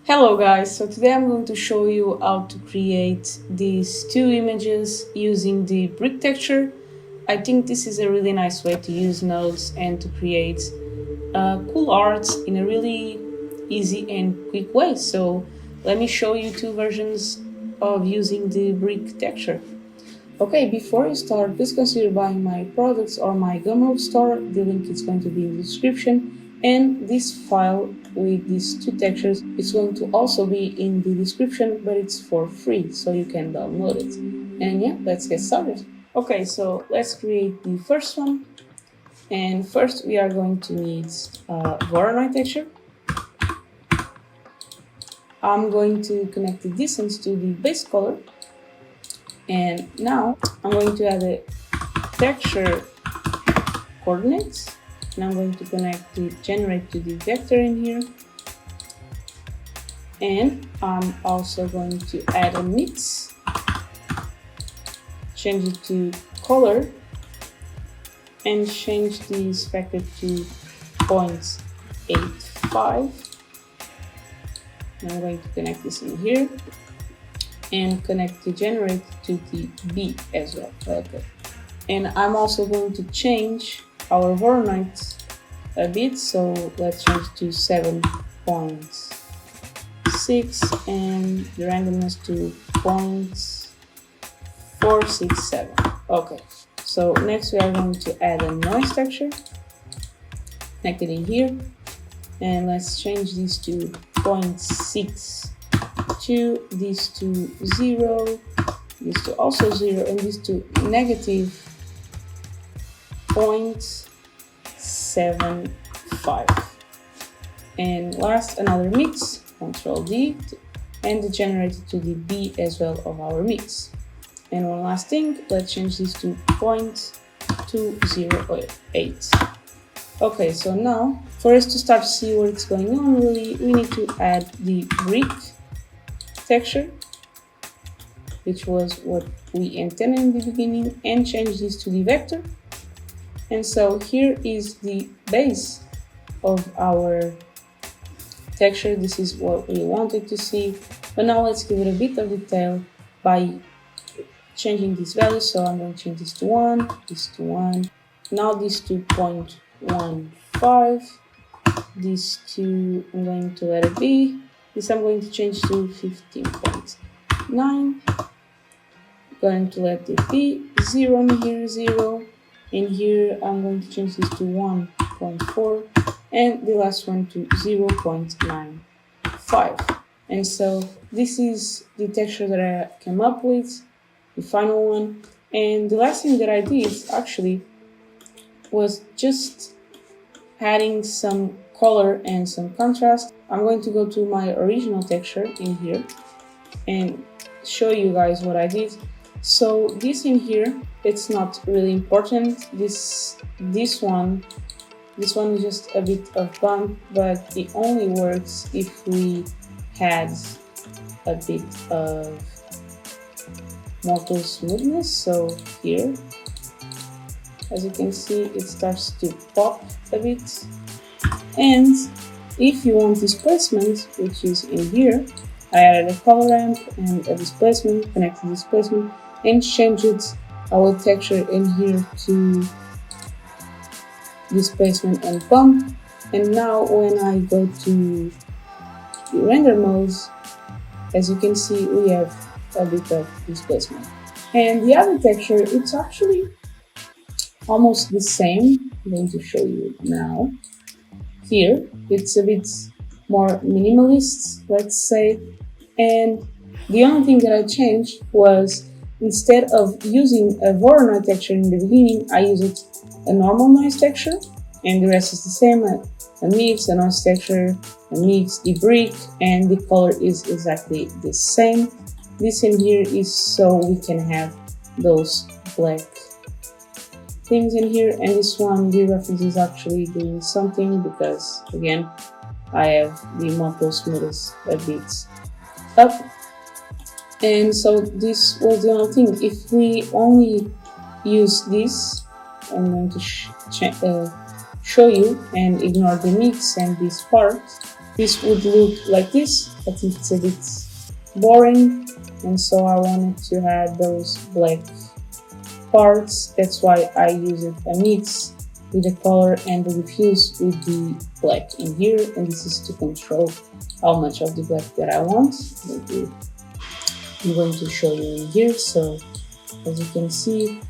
Hello guys, so today I'm going to show you how to create these two images using the brick texture. I think this is a really nice way to use nodes and to create cool art in a really easy and quick way. So let me show you two versions of using the brick texture. Okay, before you start, please consider buying my products or my Gumroad store. The link is going to be in the description. And this file with these two textures is going to also be in the description, but it's for free, so you can download it. And yeah, let's get started. Okay, so let's create the first one. And first we are going to need Voronoi texture. I'm going to connect the distance to the base color. And now I'm going to add a texture coordinates, and I'm going to connect the generate to the vector in here. And I'm also going to add a mix, change it to color, and change this vector to 0.85. And I'm going to connect this in here and connect the generate to the B as well. Okay. And I'm also going to change our Voronoi a bit, so let's change to 7.6 and the randomness to 0.467. Okay, so next we are going to add a noise texture, connect it in here, and let's change this to 0.6. These to 0, these to also 0, and these to negative 0.75. And last, another mix, Control D, and generate it to the B as well of our mix. And one last thing, let's change this to 0.208. Okay, so now for us to start to see what's going on, really, we need to add the brick texture, which was what we intended in the beginning, and change this to the vector. And so here is the base of our texture. This is what we wanted to see, but now let's give it a bit of detail by changing these values. So I'm going to change this to 1, this to 1, now this to 0.15, this to, I'm going to let it be. This I'm going to change to 15.9. Going to let it be 0 in here, 0. In here I'm going to change this to 1.4, and the last one to 0.95. And so this is the texture that I came up with, the final one. And the last thing that I did actually was just adding some color and some contrast. I'm going to go to my original texture in here and show you guys what I did. So this in here, it's not really important. This one is just a bit of bump, but it only works if we had a bit of multiple smoothness. So here, as you can see, it starts to pop a bit. And if you want displacement, which is in here, I added a color ramp and a displacement, connected displacement, and changed our texture in here to displacement and bump. And now when I go to the render modes, as you can see, we have a bit of displacement. And the other texture, it's actually almost the same. I'm going to show you now. Here, it's a bit more minimalist, let's say. And the only thing that I changed was, instead of using a Voronoi texture in the beginning, I used a normal noise texture, and the rest is the same, a mix, a noise texture, a mix, the brick, and the color is exactly the same. This in here is so we can have those black things in here, and this one, the reference is actually doing something because, again, I have the multiple smoothest a bit up. And so this was the only thing. If we only use this, I'm going to show you and ignore the mix and this part. this would look like this. I think it's a bit boring, and so I wanted to add those black parts. That's why I used a mix with the color and the diffuse with the black in here, and this is to control how much of the black that I want. Maybe I'm going to show you in here. So as you can see,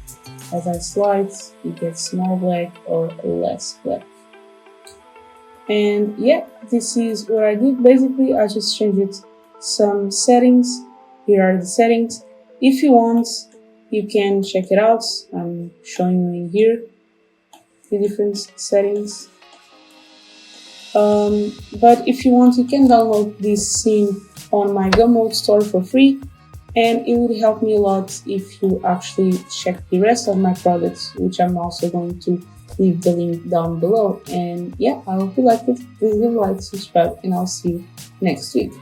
as I slide, it gets more black or less black. And yeah, this is what I did. Basically, I just changed some settings. Here are the settings. If you want, you can check it out. I'm showing you in here the different settings. But if you want, you can download this scene on my Gumroad store for free, and it would help me a lot if you actually check the rest of my products, which I'm also going to leave the link down below. And yeah, I hope you liked it. Please give a like, subscribe, and I'll see you next week.